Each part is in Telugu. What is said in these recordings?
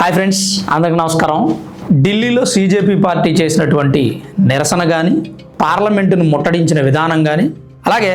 హాయ్ ఫ్రెండ్స్, అందరికి నమస్కారం. ఢిల్లీలో సీజేపీ పార్టీ చేసినటువంటి నిరసన కానీ, పార్లమెంటును ముట్టడించిన విధానం కానీ, అలాగే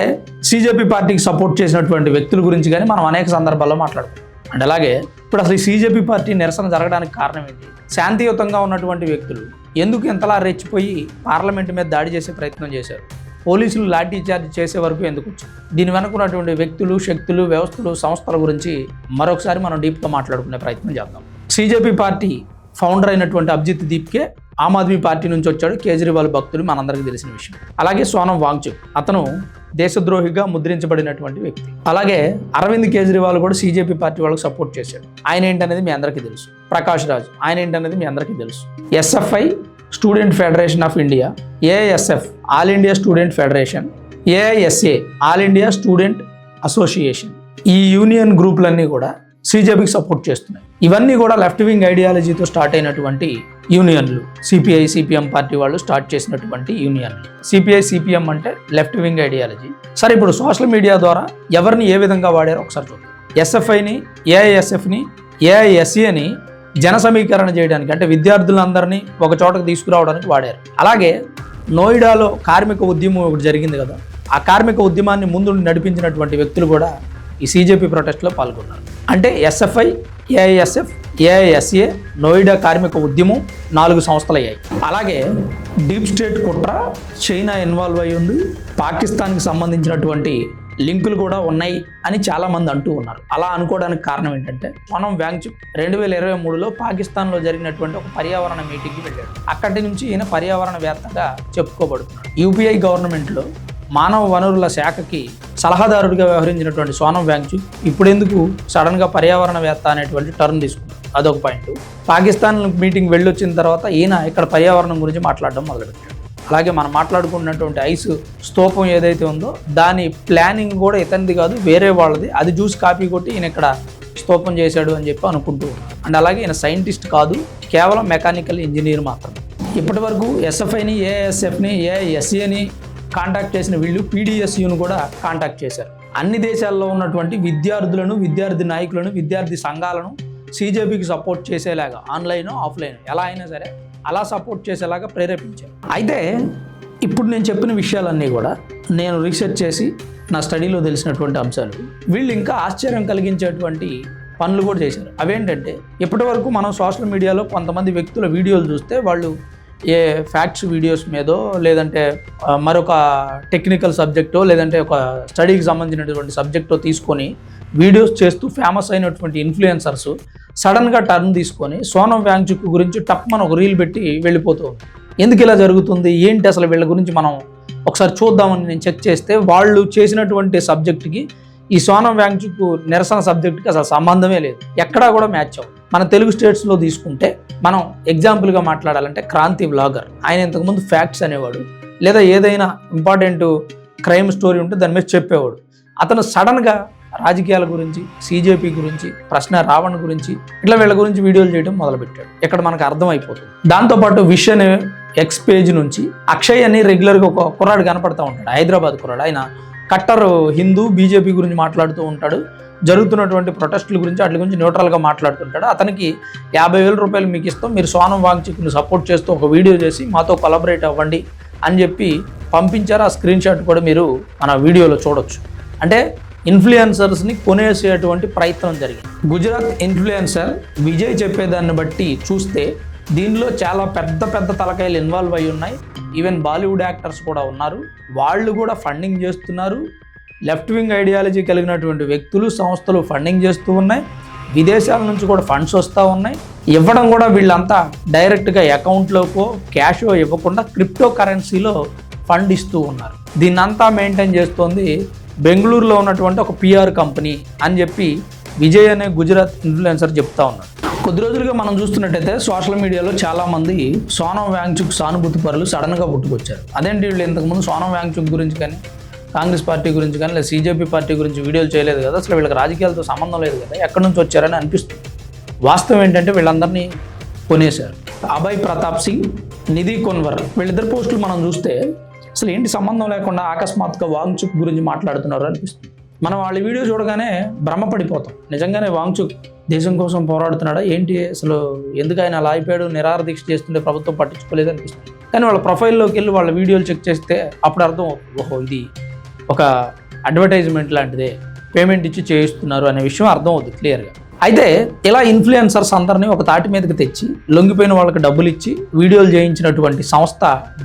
సీజేపీ పార్టీకి సపోర్ట్ చేసినటువంటి వ్యక్తుల గురించి కానీ మనం అనేక సందర్భాల్లో మాట్లాడుతాం. అండ్ అలాగే ఇప్పుడు అసలు ఈ సీజేపీ పార్టీ నిరసన జరగడానికి కారణం ఏంటి? శాంతియుతంగా ఉన్నటువంటి వ్యక్తులు ఎందుకు ఇంతలా రెచ్చిపోయి పార్లమెంటు మీద దాడి చేసే ప్రయత్నం చేశారు? పోలీసులు లాఠీ చార్జ్ చేసే వరకు ఎందుకు వచ్చారు? దీని వెనుకున్నటువంటి వ్యక్తులు, శక్తులు, వ్యవస్థలు, సంస్థల గురించి మరొకసారి మనం డీప్గా మాట్లాడుకునే ప్రయత్నం చేద్దాం. సీజేపీ పార్టీ ఫౌండర్ అయినటువంటి అభిజిత్ దీప్కే ఆమ్ ఆద్మీ పార్టీ నుంచి వచ్చాడు. కేజ్రీవాల్ భక్తులు మనందరికీ తెలిసిన విషయం. అలాగే సోనం వాంగ్చుక్, అతను దేశద్రోహిగా ముద్రించబడినటువంటి వ్యక్తి. అలాగే అరవింద్ కేజ్రీవాల్ కూడా సీజేపీ పార్టీ వాళ్ళకి సపోర్ట్ చేశాడు. ఆయన ఏంటనేది మీ అందరికీ తెలుసు. ప్రకాష్ రాజ్, ఆయన ఏంటనేది మీ అందరికీ తెలుసు. SFI, student federation of India, AISF, all India student federation, AISA, all India student association, ఈ యూనియన్ గ్రూపులన్నీ కూడా సీజేపీకి సపోర్ట్ చేస్తున్నాయి. ఇవన్నీ కూడా లెఫ్ట్ వింగ్ ఐడియాలజీతో స్టార్ట్ అయినటువంటి యూనియన్లు. సిపిఐ, సిపిఎం పార్టీ వాళ్ళు స్టార్ట్ చేసినటువంటి యూనియన్లు. సిపిఐ, సిపిఎం అంటే లెఫ్ట్ వింగ్ ఐడియాలజీ. సరే, ఇప్పుడు సోషల్ మీడియా ద్వారా ఎవరిని ఏ విధంగా వాడారో ఒకసారి చూద్దాం. ఎస్ఎఫ్ఐని, ఏఐఎస్ఎఫ్ని, ఏఐఎస్ఏని జన సమీకరణ చేయడానికి, అంటే విద్యార్థులందరినీ ఒక చోటకు తీసుకురావడానికి వాడారు. అలాగే నోయిడాలో కార్మిక ఉద్యమం ఒకటి జరిగింది కదా, ఆ కార్మిక ఉద్యమాన్ని ముందు నడిపించినటువంటి వ్యక్తులు కూడా ఈ సీజేపీ ప్రొటెస్ట్లో పాల్గొన్నారు. అంటే ఎస్ఎఫ్ఐ, ఏఐఎస్ఎఫ్, ఏఐఎస్ఏ, నోయిడా కార్మిక ఉద్యమం 4 సంస్థలు అయ్యాయి. అలాగే డీప్ స్టేట్ కుట్ర, చైనా ఇన్వాల్వ్ అయి ఉంది, పాకిస్తాన్కి సంబంధించినటువంటి లింకులు కూడా ఉన్నాయి అని చాలామంది అంటూ ఉన్నారు. అలా అనుకోవడానికి కారణం ఏంటంటే, సోనం వాంగ్చుక్ 2023లో పాకిస్తాన్లో జరిగినటువంటి ఒక పర్యావరణ మీటింగ్కి వెళ్ళాడు. అక్కడి నుంచి ఈయన పర్యావరణవేత్తగా చెప్పుకోబడుతున్నాడు. యూపీఐ గవర్నమెంట్లో మానవ వనరుల శాఖకి సలహాదారుడిగా వ్యవహరించినటువంటి సోనం వాంగ్చుక్ ఇప్పుడెందుకు సడన్గా పర్యావరణవేత్త అనేటువంటి టర్న్ తీసుకున్నారు? అదొక పాయింట్. పాకిస్తాన్ మీటింగ్ వెళ్ళొచ్చిన తర్వాత ఈయన ఇక్కడ పర్యావరణం గురించి మాట్లాడడం మొదలుపెట్టాడు. అలాగే మనం మాట్లాడుకున్నటువంటి ఐస్ స్తూపం ఏదైతే ఉందో దాని ప్లానింగ్ కూడా ఇతనిది కాదు, వేరే వాళ్ళది. అది చూసి కాపీ కొట్టి ఈయన ఇక్కడ స్తూపం చేశాడు అని చెప్పి అనుకుంటూ ఉన్నారు. అండ్ అలాగే ఈయన సైంటిస్ట్ కాదు, కేవలం మెకానికల్ ఇంజనీర్ మాత్రమే. ఇప్పటి వరకు ఎస్ఎఫ్ఐని, ఏఎస్ఎఫ్ని, ఏఎస్ఏని కాంటాక్ట్ చేసిన వీళ్ళు పీడిఎస్యూను కూడా కాంటాక్ట్ చేశారు. అన్ని దేశాల్లో ఉన్నటువంటి విద్యార్థులను, విద్యార్థి నాయకులను, విద్యార్థి సంఘాలను సీజేపీకి సపోర్ట్ చేసేలాగా ఆన్లైన్, ఆఫ్లైన్ ఎలా అయినా సరే అలా సపోర్ట్ చేసేలాగా ప్రేరేపించారు. అయితే ఇప్పుడు నేను చెప్పిన విషయాలన్నీ కూడా నేను రీసెర్చ్ చేసి నా స్టడీలో తెలిసినటువంటి అంశాలు. వీళ్ళు ఇంకా ఆశ్చర్యం కలిగించేటువంటి పనులు కూడా చేశారు. అవేంటంటే, ఇప్పటి వరకు మనం సోషల్ మీడియాలో కొంతమంది వ్యక్తుల వీడియోలు చూస్తే వాళ్ళు ఏ ఫ్యాక్ట్స్ వీడియోస్ మీదో, లేదంటే మరొక టెక్నికల్ సబ్జెక్టో, లేదంటే ఒక స్టడీకి సంబంధించినటువంటి సబ్జెక్టో తీసుకొని వీడియోస్ చేస్తూ ఫేమస్ అయినటువంటి ఇన్ఫ్లుయెన్సర్స్ సడన్గా టర్న్ తీసుకొని సోనం వాంగ్చుక్ గురించి టప్మని ఒక రీల్ పెట్టి వెళ్ళిపోతూ ఉంది. ఎందుకు ఇలా జరుగుతుంది, ఏంటి అసలు వీళ్ళ గురించి మనం ఒకసారి చూద్దామని నేను చెక్ చేస్తే, వాళ్ళు చేసినటువంటి సబ్జెక్ట్కి ఈ సోనం వాంగ్చుక్ నిరసన సబ్జెక్ట్కి అసలు సంబంధమే లేదు. ఎక్కడా కూడా మ్యాచ్ అవ్వదు. మన తెలుగు స్టేట్స్లో తీసుకుంటే మనం ఎగ్జాంపుల్గా మాట్లాడాలంటే క్రాంతి వ్లాగర్, ఆయన ఇంతకుముందు ఫ్యాక్ట్స్ అనేవాడు, లేదా ఏదైనా ఇంపార్టెంట్ క్రైమ్ స్టోరీ ఉంటే దాని మీద చెప్పేవాడు. అతను సడన్గా రాజకీయాల గురించి, సీజేపీ గురించి, ప్రశ్న రావణ్ గురించి, ఇట్లా వీళ్ళ గురించి వీడియోలు చేయడం మొదలుపెట్టాడు. ఇక్కడ మనకు అర్థమైపోతుంది. దాంతోపాటు విష్ అనే ఎక్స్ పేజ్ నుంచి అక్షయ్ అని రెగ్యులర్గా ఒక కుర్రాడు కనపడతా ఉంటాడు, హైదరాబాద్ కుర్రాడు. ఆయన కట్టర్ హిందూ, బీజేపీ గురించి మాట్లాడుతూ ఉంటాడు. జరుగుతున్నటువంటి ప్రొటెస్టుల గురించి వాటి గురించి న్యూట్రల్గా మాట్లాడుతుంటాడు. అతనికి 50,000 రూపాయలు మీకు ఇస్తాం, మీరు సోనం వాంగ్చుక్ని సపోర్ట్ చేస్తూ ఒక వీడియో చేసి మాతో కొలాబరేట్ అవ్వండి అని చెప్పి పంపించారు. ఆ స్క్రీన్ షాట్ కూడా మీరు మన వీడియోలో చూడొచ్చు. అంటే ఇన్ఫ్లుయెన్సర్స్ని కొనేసేటువంటి ప్రయత్నం జరిగింది. గుజరాత్ ఇన్ఫ్లుయెన్సర్ విజయ్ చెప్పేదాన్ని బట్టి చూస్తే దీనిలో చాలా పెద్ద పెద్ద తలకాయలు ఇన్వాల్వ్ అయి ఉన్నాయి. ఈవెన్ బాలీవుడ్ యాక్టర్స్ కూడా ఉన్నారు. వాళ్ళు కూడా ఫండింగ్ చేస్తున్నారు. లెఫ్ట్ వింగ్ ఐడియాలజీ కలిగినటువంటి వ్యక్తులు, సంస్థలు ఫండింగ్ చేస్తూ ఉన్నాయి. విదేశాల నుంచి కూడా ఫండ్స్ వస్తూ ఉన్నాయి. ఇవ్వడం కూడా వీళ్ళంతా డైరెక్ట్గా అకౌంట్లోకో క్యాషో ఇవ్వకుండా క్రిప్టో కరెన్సీలో ఫండ్ ఇస్తూ ఉన్నారు. దీన్నంతా మెయింటైన్ చేస్తోంది బెంగళూరులో ఉన్నటువంటి ఒక పిఆర్ కంపెనీ అని చెప్పి విజయ్ అనే గుజరాత్ ఇన్ఫ్లుయెన్సర్ చెప్తా ఉన్నారు. కొద్ది రోజులుగా మనం చూస్తున్నట్టయితే సోషల్ మీడియాలో చాలామంది సోనం వాంగ్చుక్ సానుభూతి పరులు సడన్గా పుట్టుకొచ్చారు. అదేంటి, వీళ్ళు ఇంతకుముందు సోనం వాంగ్చుక్ గురించి కానీ, కాంగ్రెస్ పార్టీ గురించి కానీ, లేదా సీజేపీ పార్టీ గురించి వీడియోలు చేయలేదు కదా, అసలు వీళ్ళకి రాజకీయాలతో సంబంధం లేదు కదా, ఎక్కడి నుంచి వచ్చారని అనిపిస్తుంది. వాస్తవం ఏంటంటే వీళ్ళందరినీ కొనేశారు. అభయ్ ప్రతాప్ సింగ్, నిధి కొన్వర్, వీళ్ళిద్దరు పోస్టులు మనం చూస్తే అసలు ఏంటి సంబంధం లేకుండా అకస్మాత్తుగా వాంగ్చుక్ గురించి మాట్లాడుతున్నారు అనిపిస్తుంది. మనం వాళ్ళ వీడియో చూడగానే భ్రమపడిపోతాం. నిజంగానే వాంగ్చుక్ దేశం కోసం పోరాడుతున్నాడా ఏంటి, అసలు ఎందుకు ఆయన అలా అయిపోయాడు, నిరాహార దీక్ష చేస్తుంటే ప్రభుత్వం పట్టించుకోలేదు అనిపిస్తుంది. కానీ వాళ్ళ ప్రొఫైల్లోకి వెళ్ళి వాళ్ళ వీడియోలు చెక్ చేస్తే అప్పుడు అర్థం, ఓహో ఇది ఒక అడ్వర్టైజ్మెంట్ లాంటిదే, పేమెంట్ ఇచ్చి చేయిస్తున్నారు అనే విషయం అర్థం అవుతుంది క్లియర్గా. అయితే ఇలా ఇన్ఫ్లుయెన్సర్స్ అందరినీ ఒక తాటి మీదకి తెచ్చి లొంగిపోయిన వాళ్ళకి డబ్బులు ఇచ్చి వీడియోలు చేయించినటువంటి సంస్థ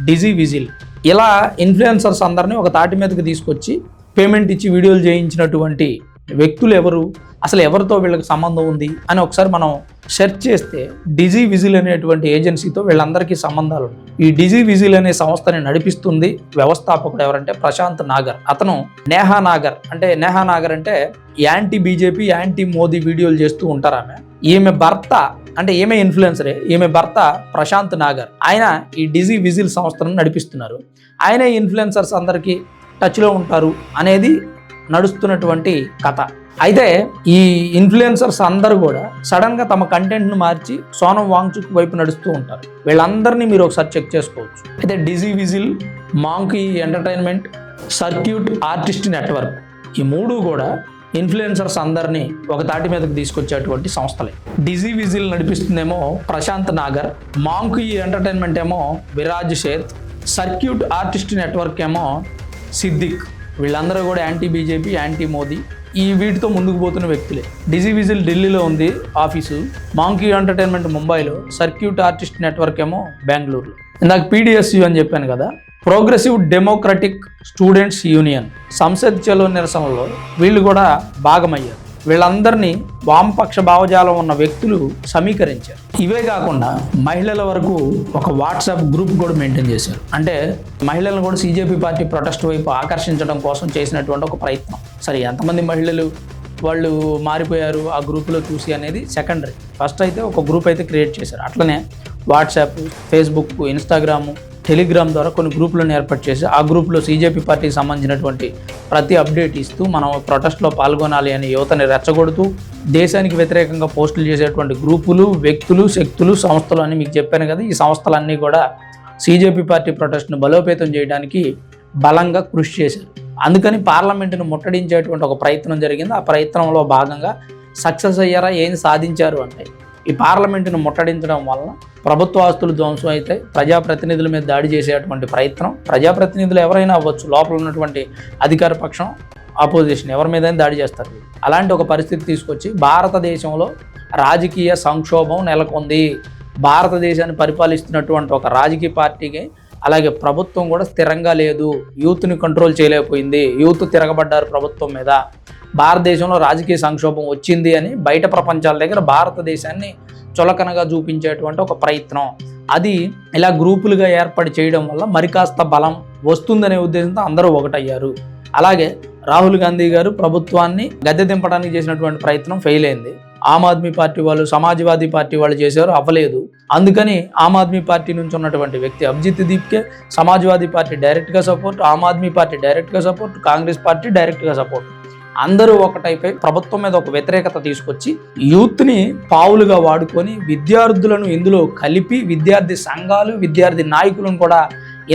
డిజీ విజిల్. ఇలా ఇన్ఫ్లుయెన్సర్స్ అందరినీ ఒక తాటి మీదకి తీసుకొచ్చి పేమెంట్ ఇచ్చి వీడియోలు చేయించినటువంటి వ్యక్తులు ఎవరు, అసలు ఎవరితో వీళ్ళకి సంబంధం ఉంది అని ఒకసారి మనం సెర్చ్ చేస్తే డిజీ విజిల్ అనేటువంటి ఏజెన్సీతో వీళ్ళందరికీ సంబంధాలు ఉన్నాయి. ఈ డిజీ విజిల్ అనే సంస్థని నడిపిస్తుంది వ్యవస్థాపకుడు ఎవరంటే ప్రశాంత్ నాగర్. అతను నేహా నాగర్ అంటే యాంటీ బీజేపీ యాంటీ మోదీ వీడియోలు చేస్తూ ఉంటారు ఆమె. ఈమె భర్త అంటే ఈమె ఇన్ఫ్లుయెన్సరే, ఈమె భర్త ప్రశాంత్ నాగర్. ఆయన ఈ డిజీ విజిల్ సంస్థను నడిపిస్తున్నారు. ఆయనే ఇన్ఫ్లుయెన్సర్స్ అందరికీ టచ్లో ఉంటారు అనేది నడుస్తున్నటువంటి కథ. అయితే ఈ ఇన్ఫ్లుయెన్సర్స్ అందరూ కూడా సడన్గా తమ కంటెంట్ను మార్చి సోనం వాంగ్చుక్ వైపు నడుస్తూ ఉంటారు. వీళ్ళందరినీ మీరు ఒకసారి చెక్ చేసుకోవచ్చు. అయితే Digi Whistle, Monkey Entertainment, Circuit Artist Network, ఈ మూడు కూడా ఇన్ఫ్లుయెన్సర్స్ అందరినీ ఒక తాటి మీదకి తీసుకొచ్చేటువంటి సంస్థలే. Digi whistle నడిపిస్తుందేమో Prashanth Nagar, monkey entertainment ఏమో Viraj Sheth, circuit Artist network ఏమో సిద్దిక్. వీళ్ళందరూ కూడా యాంటీ బీజేపీ యాంటీ మోదీ ఈ వీటితో ముందుకు పోతున్న వ్యక్తులే. డిజీ విజిల్ ఢిల్లీలో ఉంది ఆఫీసు, మాంకీ ఎంటర్టైన్మెంట్ ముంబైలో, సర్క్యూట్ ఆర్టిస్ట్ నెట్వర్క్ ఏమో బెంగళూరులో. ఇందాక PDSU అని చెప్పాను కదా, progressive democratic students union Sansad చలో నిరసనలో వీళ్ళు కూడా భాగమయ్యారు. వీళ్ళందరినీ వామపక్ష భావజాలం ఉన్న వ్యక్తులు సమీకరించారు. ఇవే కాకుండా మహిళల వరకు ఒక వాట్సాప్ గ్రూప్ కూడా మెయింటైన్ చేశారు. అంటే మహిళలను కూడా CJP పార్టీ ప్రొటెస్ట్ వైపు ఆకర్షించడం కోసం చేసినటువంటి ఒక ప్రయత్నం. సరే, ఎంతమంది మహిళలు వాళ్ళు మారిపోయారు ఆ గ్రూపులో చూసి అనేది సెకండరీ. ఫస్ట్ అయితే ఒక గ్రూప్ అయితే క్రియేట్ చేశారు. అట్లనే వాట్సాప్, ఫేస్బుక్, ఇన్స్టాగ్రాము, టెలిగ్రామ్ ద్వారా కొన్ని గ్రూపులను ఏర్పాటు చేసి ఆ గ్రూప్లో CJP పార్టీకి సంబంధించినటువంటి ప్రతి అప్డేట్ ఇస్తూ మనం ప్రొటెస్ట్లో పాల్గొనాలి అని యువతని రెచ్చగొడుతూ దేశానికి వ్యతిరేకంగా పోస్టులు చేసేటువంటి గ్రూపులు, వ్యక్తులు, శక్తులు, సంస్థలు అని మీకు చెప్పాను కదా. ఈ సంస్థలన్నీ కూడా CJP పార్టీ ప్రొటెస్ట్ను బలోపేతం చేయడానికి బలంగా కృషి చేశారు. అందుకని పార్లమెంటును ముట్టడించేటువంటి ఒక ప్రయత్నం జరిగింది. ఆ ప్రయత్నంలో భాగంగా సక్సెస్ అయ్యారా, ఏం సాధించారు అంటే ఈ పార్లమెంటును ముట్టడించడం వలన ప్రభుత్వ ఆస్తులు ధ్వంసం అయితే ప్రజాప్రతినిధుల మీద దాడి చేసేటువంటి ప్రయత్నం, ప్రజాప్రతినిధులు ఎవరైనా అవ్వచ్చు, లోపల ఉన్నటువంటి అధికార పక్షం, ఆపోజిషన్ ఎవరి మీదైనా దాడి చేస్తారు. అలాంటి ఒక పరిస్థితి తీసుకొచ్చి భారతదేశంలో రాజకీయ సంక్షోభం నెలకొంది. భారతదేశాన్ని పరిపాలిస్తున్నటువంటి ఒక రాజకీయ పార్టీకి అలాగే ప్రభుత్వం కూడా స్థిరంగా లేదు. యూత్ని కంట్రోల్ చేయలేకపోయింది. యూత్ తిరగబడ్డారు ప్రభుత్వం మీద. భారతదేశంలో రాజకీయ సంక్షోభం వచ్చింది అని బయట ప్రపంచాల దగ్గర భారతదేశాన్ని చులకనగా చూపించేటువంటి ఒక ప్రయత్నం. అది ఇలా గ్రూపులుగా ఏర్పాటు చేయడం వల్ల మరి కాస్త బలం వస్తుందనే ఉద్దేశంతో అందరూ ఒకటయ్యారు. అలాగే రాహుల్ గాంధీ గారు ప్రభుత్వాన్ని గద్దె దింపడానికి చేసినటువంటి ప్రయత్నం ఫెయిల్ అయింది. ఆమ్ ఆద్మీ పార్టీ వాళ్ళు, సమాజ్వాదీ పార్టీ వాళ్ళు చేశారు, అవ్వలేదు. అందుకని ఆమ్ ఆద్మీ పార్టీ నుంచి ఉన్నటువంటి వ్యక్తి అభిజిత్ దీప్కే సమాజ్వాదీ పార్టీ డైరెక్ట్గా సపోర్ట్, ఆమ్ ఆద్మీ పార్టీ డైరెక్ట్గా సపోర్ట్, కాంగ్రెస్ పార్టీ డైరెక్ట్గా సపోర్ట్. అందరూ ఒకటైపోయి ప్రభుత్వం మీద ఒక వ్యతిరేకత తీసుకొచ్చి యూత్ని పావులుగా వాడుకొని విద్యార్థులను ఇందులో కలిపి విద్యార్థి సంఘాలు, విద్యార్థి నాయకులను కూడా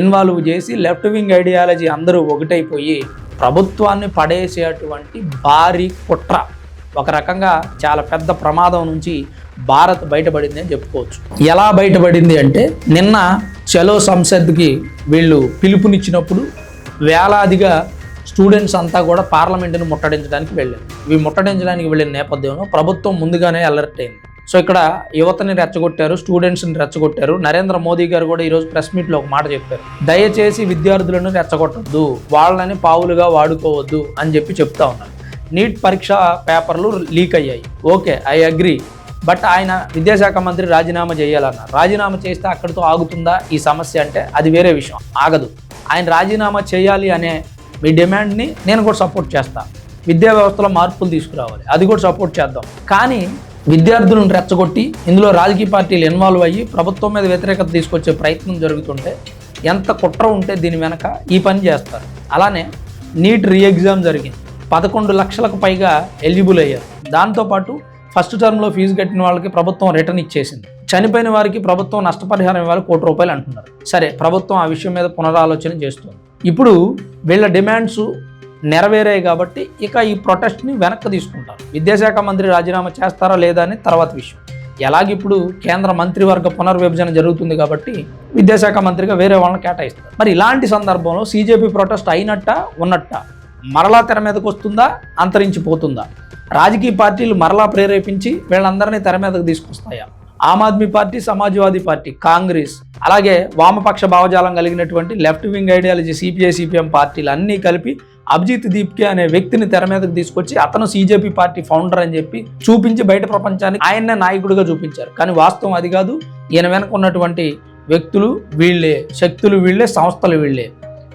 ఇన్వాల్వ్ చేసి లెఫ్ట్ వింగ్ ఐడియాలజీ అందరూ ఒకటైపోయి ప్రభుత్వాన్ని పడేసేటువంటి భారీ కుట్ర, ఒక రకంగా చాలా పెద్ద ప్రమాదం నుంచి భారత్ బయటపడింది అని చెప్పుకోవచ్చు. ఎలా బయటపడింది అంటే నిన్న చలో సంసద్కి వీళ్ళు పిలుపునిచ్చినప్పుడు వేలాదిగా స్టూడెంట్స్ అంతా కూడా పార్లమెంటును ముట్టడించడానికి వెళ్ళారు. ఇవి ముట్టడించడానికి వెళ్ళిన నేపథ్యంలో ప్రభుత్వం ముందుగానే అలర్ట్ అయింది. సో ఇక్కడ యువతని రెచ్చగొట్టారు, స్టూడెంట్స్ని రెచ్చగొట్టారు. నరేంద్ర మోదీ గారు కూడా ఈరోజు ప్రెస్ మీట్లో ఒక మాట చెప్పారు, దయచేసి విద్యార్థులను రెచ్చగొట్టద్దు, వాళ్ళని పావులుగా వాడుకోవద్దు అని చెప్తా ఉన్నారు. నీట్ పరీక్ష పేపర్లు లీక్ అయ్యాయి, ఓకే, ఐ అగ్రీ. బట్ ఆయన విద్యాశాఖ మంత్రి రాజీనామా చేయాలన్నారు. రాజీనామా చేస్తే అక్కడితో ఆగుతుందా ఈ సమస్య అంటే అది వేరే విషయం, ఆగదు. ఆయన రాజీనామా చేయాలి అనే మీ డిమాండ్ని నేను కూడా సపోర్ట్ చేస్తాను. విద్యా వ్యవస్థలో మార్పులు తీసుకురావాలి, అది కూడా సపోర్ట్ చేద్దాం. కానీ విద్యార్థులను రెచ్చగొట్టి ఇందులో రాజకీయ పార్టీలు ఇన్వాల్వ్ అయ్యి ప్రభుత్వం మీద వ్యతిరేకత తీసుకొచ్చే ప్రయత్నం జరుగుతుంటే ఎంత కుట్ర ఉంటే దీని వెనక ఈ పని చేస్తారు. అలానే నీట్ రీఎగ్జామ్ జరిగింది, 11 లక్షలకు పైగా ఎలిజిబుల్ అయ్యారు. దాంతోపాటు ఫస్ట్ టర్మ్లో ఫీజు కట్టిన వాళ్ళకి ప్రభుత్వం రిటర్న్ ఇచ్చేసింది. చనిపోయిన వారికి ప్రభుత్వం నష్టపరిహారం ఇవ్వాలి, ₹1 కోటి అంటున్నారు. సరే, ప్రభుత్వం ఆ విషయం మీద పునరాలోచన చేస్తుంది. ఇప్పుడు వీళ్ళ డిమాండ్స్ నెరవేరాయి కాబట్టి ఇక ఈ ప్రొటెస్ట్ని వెనక్కి తీసుకుంటారు. విద్యాశాఖ మంత్రి రాజీనామా చేస్తారా లేదా అని తర్వాత విషయం. ఎలాగిప్పుడు కేంద్ర మంత్రివర్గ పునర్విభజన జరుగుతుంది కాబట్టి విద్యాశాఖ మంత్రిగా వేరే వాళ్ళని కేటాయిస్తారు. మరి ఇలాంటి సందర్భంలో సీజేపీ ప్రొటెస్ట్ అయినట్ట ఉన్నట్ట, మరలా తెర మీదకు వస్తుందా, అంతరించిపోతుందా? రాజకీయ పార్టీలు మరలా ప్రేరేపించి వీళ్ళందరినీ తెర మీదకు తీసుకొస్తాయా? ఆమ్ ఆద్మీ పార్టీ, సమాజ్వాదీ పార్టీ, కాంగ్రెస్, అలాగే వామపక్ష భావజాలం కలిగినటువంటి left wing ideology CPI CPM పార్టీలు అన్నీ కలిపి అభిజిత్ దీప్కే అనే వ్యక్తిని తెర మీదకు తీసుకొచ్చి అతను సీజేపీ పార్టీ ఫౌండర్ అని చెప్పి చూపించి బయట ప్రపంచానికి ఆయన్నే నాయకుడిగా చూపించారు. కానీ వాస్తవం అది కాదు. ఈయన వెనక ఉన్నటువంటి వ్యక్తులు వీళ్ళే, శక్తులు వీళ్ళే, సంస్థలు వీళ్ళే.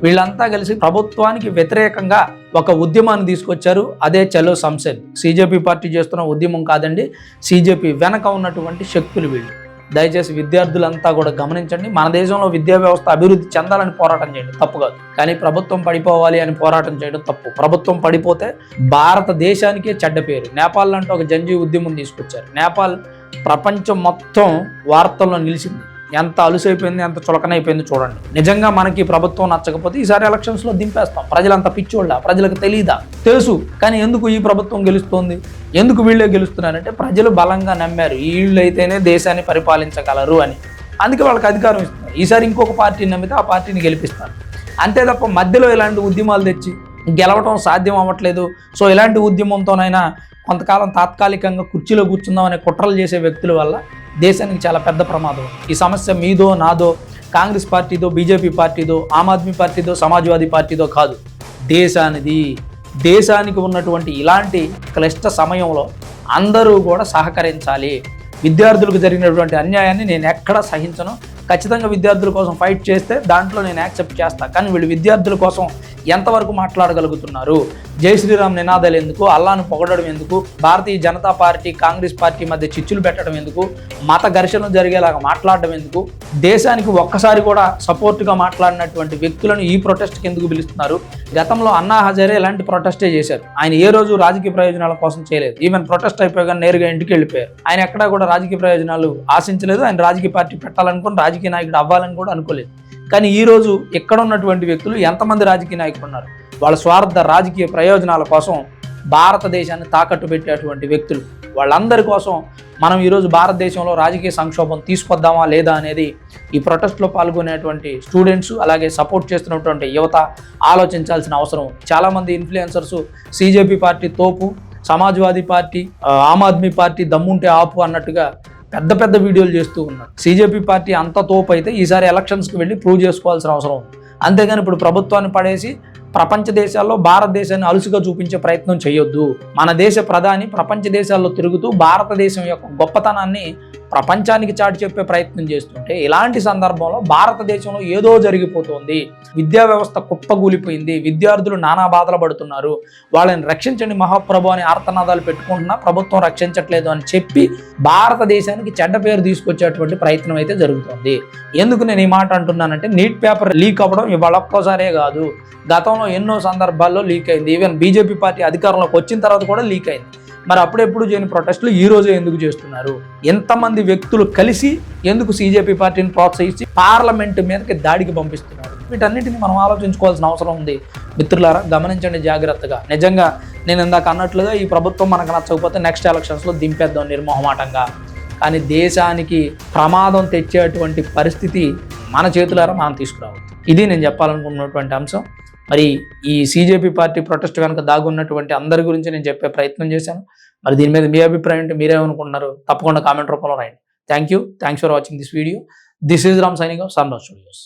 వీళ్ళంతా కలిసి ప్రభుత్వానికి వ్యతిరేకంగా ఒక ఉద్యమాన్ని తీసుకొచ్చారు. అదే చలో సంసద్. సీజేపీ పార్టీ చేస్తున్న ఉద్యమం కాదండి, సీజేపీ వెనక ఉన్నటువంటి శక్తులు వీళ్ళు. దయచేసి విద్యార్థులంతా కూడా గమనించండి. మన దేశంలో విద్యా వ్యవస్థ అభివృద్ధి చెందాలని పోరాటం చేయడం తప్పు కాదు, కానీ ప్రభుత్వం పడిపోవాలి అని పోరాటం చేయడం తప్పు. ప్రభుత్వం పడిపోతే భారతదేశానికే చెడ్డ పేరు. నేపాల్ లాంటి ఒక జంజీ ఉద్యమం తీసుకొచ్చారు. నేపాల్ ప్రపంచం మొత్తం వార్తల్లో నిలిచింది. ఎంత అలుసైపోయింది, ఎంత చులకనైపోయింది చూడండి. నిజంగా మనకి ప్రభుత్వం నచ్చకపోతే ఈసారి ఎలక్షన్స్లో దింపేస్తాం. ప్రజలంతా పిచ్చోళ్ళ, ప్రజలకు తెలీదా? తెలుసు. కానీ ఎందుకు ఈ ప్రభుత్వం గెలుస్తోంది, ఎందుకు వీళ్ళే గెలుస్తున్నారంటే ప్రజలు బలంగా నమ్మారు వీళ్ళైతేనే దేశాన్ని పరిపాలించగలరు అని. అందుకే వాళ్ళకి అధికారం ఇస్తున్నారు. ఈసారి ఇంకొక పార్టీని నమ్మితే ఆ పార్టీని గెలిపిస్తారు. అంతే తప్ప మధ్యలో ఇలాంటి ఉద్యమాలు తెచ్చి గెలవటం సాధ్యం అవ్వట్లేదు, సో ఇలాంటి ఉద్యమంతోనైనా కొంతకాలం తాత్కాలికంగా కుర్చీలో కూర్చుందాం అనే కుట్రలు చేసే వ్యక్తుల వల్ల దేశానికి చాలా పెద్ద ప్రమాదం. ఈ సమస్య మీదో, నాదో, కాంగ్రెస్ పార్టీదో, బీజేపీ పార్టీదో, ఆమ్ ఆద్మీ పార్టీదో, సమాజ్వాదీ పార్టీదో కాదు, దేశానిది. దేశానికి ఉన్నటువంటి ఇలాంటి క్లిష్ట సమయంలో అందరూ కూడా సహకరించాలి. విద్యార్థులకు జరిగినటువంటి అన్యాయాన్ని నేను ఎక్కడా సహించను. ఖచ్చితంగా విద్యార్థుల కోసం ఫైట్ చేస్తే దాంట్లో నేను యాక్సెప్ట్ చేస్తాను. కానీ వీళ్ళు విద్యార్థుల కోసం ఎంతవరకు మాట్లాడగలుగుతున్నారు? జై శ్రీరామ్ నినాదాలు ఎందుకు? అల్లాను పొగడడం ఎందుకు? భారతీయ జనతా పార్టీ, కాంగ్రెస్ పార్టీ మధ్య చిచ్చులు పెట్టడం ఎందుకు? మత ఘర్షణలు జరిగేలాగా మాట్లాడడం ఎందుకు? దేశానికి ఒక్కసారి కూడా సపోర్ట్గా మాట్లాడినటువంటి వ్యక్తులను ఈ ప్రొటెస్ట్కి ఎందుకు పిలుస్తున్నారు? గతంలో అన్నా హజారే ఇలాంటి ప్రొటెస్టే చేశారు. ఆయన ఏ రోజు రాజకీయ ప్రయోజనాల కోసం చేయలేదు. ఈవెన్ ప్రొటెస్ట్ అయిపోయాక నేరుగా ఇంటికి వెళ్ళిపోయారు. ఆయన ఎక్కడా కూడా రాజకీయ ప్రయోజనాలు ఆశించలేదు. ఆయన రాజకీయ పార్టీ పెట్టాలనుకుని, రాజకీయ నాయకుడు అవ్వాలని కూడా అనుకోలేదు. కానీ ఈరోజు ఇక్కడ ఉన్నటువంటి వ్యక్తులు ఎంతమంది రాజకీయ నాయకులు ఉన్నారు? వాళ్ళ స్వార్థ రాజకీయ ప్రయోజనాల కోసం భారతదేశాన్ని తాకట్టు పెట్టేటువంటి వ్యక్తులు. వాళ్ళందరి కోసం మనం ఈరోజు భారతదేశంలో రాజకీయ సంక్షోభం తీసుకొద్దామా లేదా అనేది ఈ ప్రొటెస్ట్లో పాల్గొనేటువంటి స్టూడెంట్స్, అలాగే సపోర్ట్ చేస్తున్నటువంటి యువత ఆలోచించాల్సిన అవసరం. చాలామంది ఇన్ఫ్లుయెన్సర్స్ సీజేపీ పార్టీ తోపు, సమాజ్వాదీ పార్టీ, ఆమ్ ఆద్మీ పార్టీ దమ్ముంటే ఆపు అన్నట్టుగా పెద్ద పెద్ద వీడియోలు చేస్తూ ఉన్నారు. సీజేపీ పార్టీ అంత తోపు అయితే ఈసారి ఎలక్షన్స్కి వెళ్ళి ప్రూవ్ చేసుకోవాల్సిన అవసరం ఉంది. అంతేగాని ఇప్పుడు ప్రభుత్వాన్ని పడేసి ప్రపంచ దేశాల్లో భారతదేశాన్ని అలుసుగా చూపించే ప్రయత్నం చేయొద్దు. మన దేశ ప్రధాని ప్రపంచ దేశాల్లో తిరుగుతూ భారతదేశం యొక్క గొప్పతనాన్ని ప్రపంచానికి చాటి చెప్పే ప్రయత్నం చేస్తుంటే ఇలాంటి సందర్భంలో భారతదేశంలో ఏదో జరిగిపోతుంది. విద్యా వ్యవస్థ కుప్పగూలిపోయింది. విద్యార్థులు నానా బాధలు పడుతున్నారు. వాళ్ళని రక్షించండి మహాప్రభు అని ఆర్తనాదాలు పెట్టుకుంటున్నా ప్రభుత్వం రక్షించట్లేదు అని చెప్పి భారతదేశానికి చెడ్డ పేరు తీసుకొచ్చేటువంటి ప్రయత్నం అయితే జరుగుతుంది. ఎందుకు నేను ఈ మాట అంటున్నానంటే నీట్ పేపర్ లీక్ అవ్వడం ఇవాళ ఒక్కసారే కాదు, గతంలో ఎన్నో సందర్భాల్లో లీక్ అయింది. ఈవెన్ బీజేపీ పార్టీ అధికారంలోకి వచ్చిన తర్వాత కూడా లీక్ అయింది. మరి అప్పుడెప్పుడు చేయని ప్రొటెస్టులు ఈ రోజే ఎందుకు చేస్తున్నారు? ఎంతమంది వ్యక్తులు కలిసి ఎందుకు సీజేపీ పార్టీని ప్రోత్సహించి పార్లమెంటు మీదకి దాడికి పంపిస్తున్నారు? వీటన్నిటిని మనం ఆలోచించుకోవాల్సిన అవసరం ఉంది. మిత్రులారా, గమనించండి జాగ్రత్తగా. నిజంగా నేను ఇందాక అన్నట్లుగా ఈ ప్రభుత్వం మనకు నచ్చకపోతే నెక్స్ట్ ఎలక్షన్స్లో దింపేద్దాం నిర్మోహమాటంగా. కానీ దేశానికి ప్రమాదం తెచ్చేటువంటి పరిస్థితి మన చేతులారా మనం తీసుకురావద్దు. ఇది నేను చెప్పాలనుకున్నటువంటి అంశం. మరి ఈ సీజేపీ పార్టీ ప్రొటెస్ట్ కనుక దాగున్నటువంటి అందరి గురించి నేను చెప్పే ప్రయత్నం చేశాను. మరి దీని మీద మీ అభిప్రాయం ఏంటి? మీరేమనుకుంటున్నారు? తప్పకుండా కామెంట్ రూపంలో రాయండి. Thanks for watching this video. This is Ram signing off Sunraj studios.